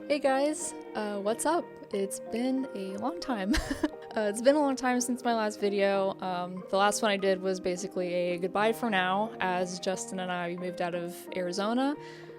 Hey guys, what's up? It's been a long time. It's been a long time since my last video. The last one I did was basically a goodbye for now, as Justin and I moved out of Arizona,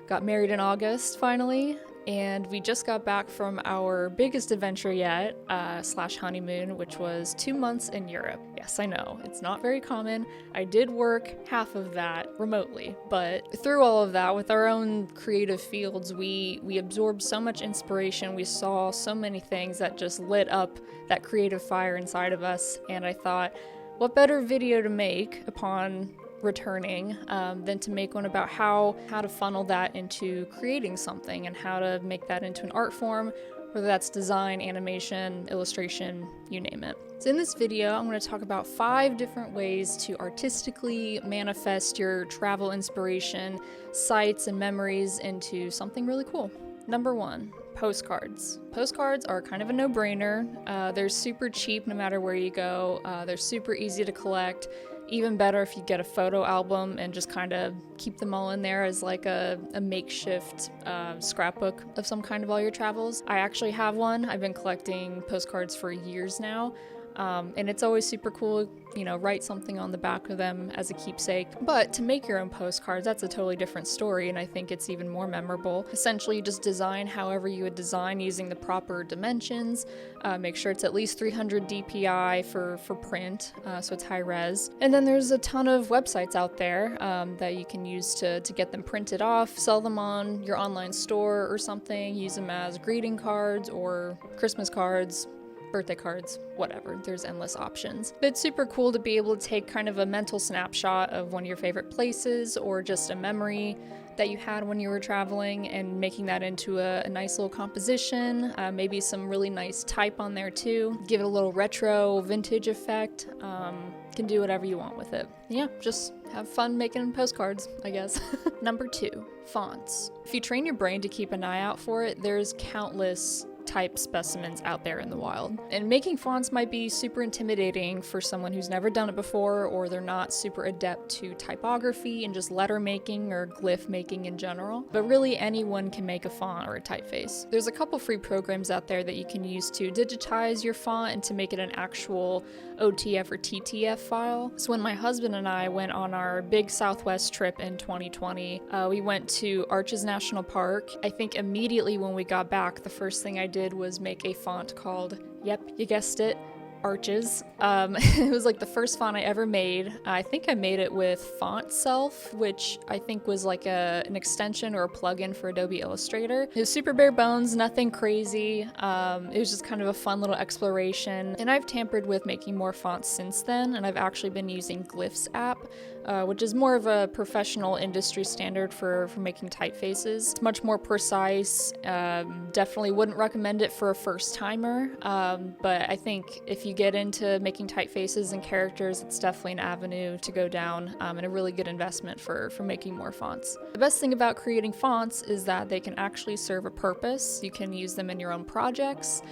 got married in August finally, and we just got back from our biggest adventure yet, slash honeymoon, which was 2 months in Europe. Yes, I know, it's not very common. I did work half of that remotely, but through all of that, with our own creative fields, we absorbed so much inspiration. We saw so many things that just lit up that creative fire inside of us, and I thought, what better video to make upon returning than to make one about how to funnel that into creating something and how to make that into an art form, whether that's design, animation, illustration, you name it. So in this video, I'm going to talk about 5 different ways to artistically manifest your travel inspiration, sights, and memories into something really cool. Number 1. Postcards. Postcards are kind of a no-brainer. They're super cheap no matter where you go. They're super easy to collect. Even better if you get a photo album and just kind of keep them all in there as like a makeshift scrapbook of some kind of all your travels. I actually have one. I've been collecting postcards for years now. And it's always super cool, you know, write something on the back of them as a keepsake. But to make your own postcards, that's a totally different story, and I think it's even more memorable. Essentially, you just design however you would design using the proper dimensions. Make sure it's at least 300 DPI for print, so it's high res. And then there's a ton of websites out there that you can use to get them printed off, sell them on your online store or something, use them as greeting cards or Christmas cards, birthday cards, whatever. There's endless options. But it's super cool to be able to take kind of a mental snapshot of one of your favorite places or just a memory that you had when you were traveling and making that into a nice little composition, maybe some really nice type on there too. Give it a little retro vintage effect. Can do whatever you want with it. Yeah, just have fun making postcards, I guess. Number 2, fonts. If you train your brain to keep an eye out for it, there's countless type specimens out there in the wild. And making fonts might be super intimidating for someone who's never done it before, or they're not super adept to typography and just letter making or glyph making in general. But really anyone can make a font or a typeface. There's a couple free programs out there that you can use to digitize your font and to make it an actual OTF or TTF file. So when my husband and I went on our big Southwest trip in 2020, we went to Arches National Park. I think immediately when we got back, the first thing I did was make a font called, yep, you guessed it, Arches. It was like the first font I ever made. I think I made it with Font Self, which I think was like an extension or a plugin for Adobe Illustrator. It was super bare bones, nothing crazy. It was just kind of a fun little exploration. And I've tampered with making more fonts since then, and I've actually been using Glyphs app, which is more of a professional industry standard for making typefaces. It's much more precise. Definitely wouldn't recommend it for a first timer, but I think if you get into making typefaces and characters, it's definitely an avenue to go down, and a really good investment for making more fonts. The best thing about creating fonts is that they can actually serve a purpose. You can use them in your own projects,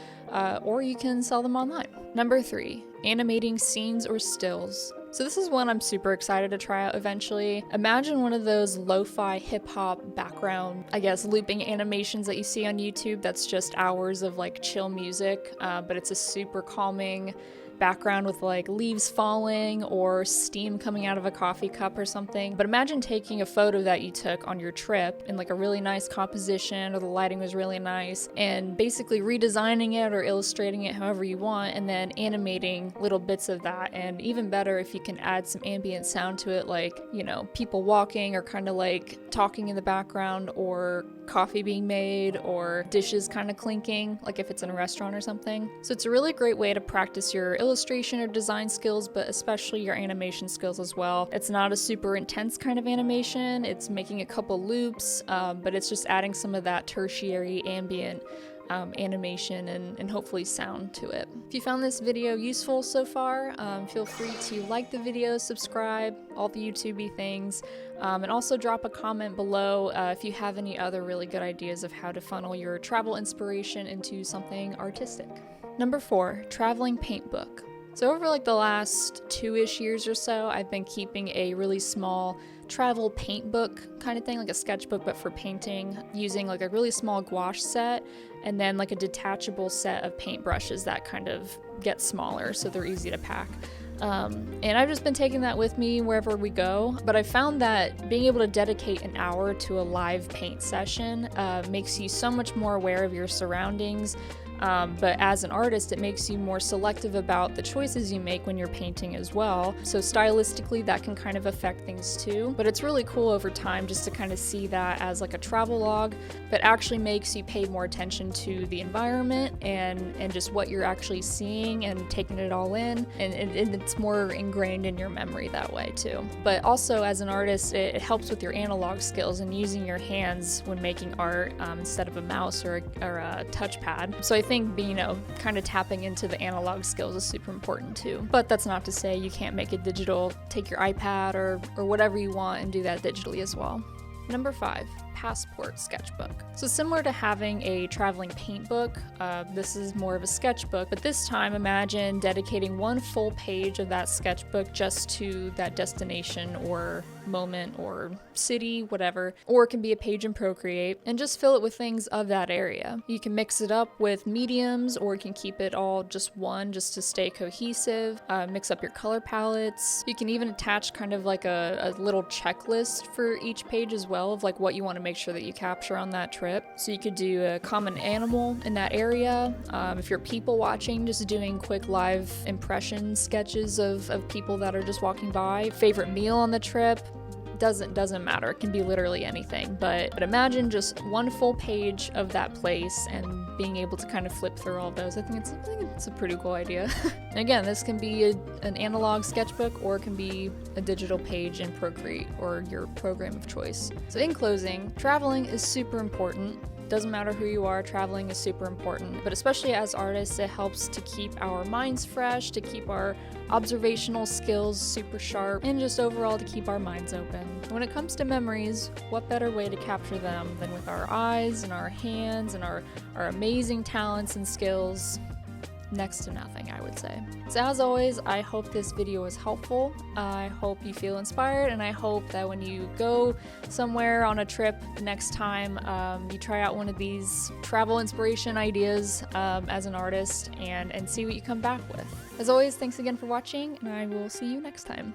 or you can sell them online. Number 3, animating scenes or stills. So this is one I'm super excited to try out eventually. Imagine one of those lo-fi hip-hop background, I guess, looping animations that you see on YouTube that's just hours of like chill music, but it's a super calming background with like leaves falling or steam coming out of a coffee cup or something. But imagine taking a photo that you took on your trip in like a really nice composition, or the lighting was really nice, and basically redesigning it or illustrating it however you want, and then animating little bits of that. And even better if you can add some ambient sound to it, like, you know, people walking or kind of like talking in the background, or coffee being made, or dishes kind of clinking, like if it's in a restaurant or something. So it's a really great way to practice your illustration or design skills, but especially your animation skills as well. It's not a super intense kind of animation. It's making a couple loops, but it's just adding some of that tertiary ambient animation and hopefully sound to it. If you found this video useful so far, feel free to like the video, subscribe, all the YouTube-y things, and also drop a comment below if you have any other really good ideas of how to funnel your travel inspiration into something artistic. Number 4, traveling paint book. So over like the last 2-ish years or so, I've been keeping a really small travel paint book kind of thing, like a sketchbook but for painting, using like a really small gouache set and then like a detachable set of paint brushes that kind of get smaller so they're easy to pack. And I've just been taking that with me wherever we go, but I found that being able to dedicate an hour to a live paint session makes you so much more aware of your surroundings. But as an artist, it makes you more selective about the choices you make when you're painting as well. So stylistically, that can kind of affect things too. But it's really cool over time just to kind of see that as like a travel log, but actually makes you pay more attention to the environment and just what you're actually seeing and taking it all in. And it's more ingrained in your memory that way too. But also as an artist, it helps with your analog skills and using your hands when making art instead of a mouse or a touchpad. So I think being, kind of tapping into the analog skills is super important too. But that's not to say you can't make it digital. Take your iPad or whatever you want and do that digitally as well. Number 5, passport sketchbook. So similar to having a traveling paint book, this is more of a sketchbook, but this time imagine dedicating one full page of that sketchbook just to that destination or moment or city, whatever, or it can be a page in Procreate, and just fill it with things of that area. You can mix it up with mediums, or you can keep it all just one just to stay cohesive. Mix up your color palettes. You can even attach kind of like a little checklist for each page as well of like what you want to make sure that you capture on that trip. So you could do a common animal in that area. If you're people watching, just doing quick live impression sketches of people that are just walking by. Favorite meal on the trip. Doesn't matter. It can be literally anything, but imagine just one full page of that place and being able to kind of flip through all of those. I think it's a pretty cool idea. And again, this can be an analog sketchbook or it can be a digital page in Procreate or your program of choice. So in closing, traveling is super important. Doesn't matter who you are, traveling is super important, but especially as artists, it helps to keep our minds fresh, to keep our observational skills super sharp, and just overall to keep our minds open. When it comes to memories, what better way to capture them than with our eyes and our hands and our amazing talents and skills? Next to nothing, I would say. So as always, I hope this video was helpful. I hope you feel inspired, and I hope that when you go somewhere on a trip next time, you try out one of these travel inspiration ideas as an artist and see what you come back with. As always, thanks again for watching, and I will see you next time.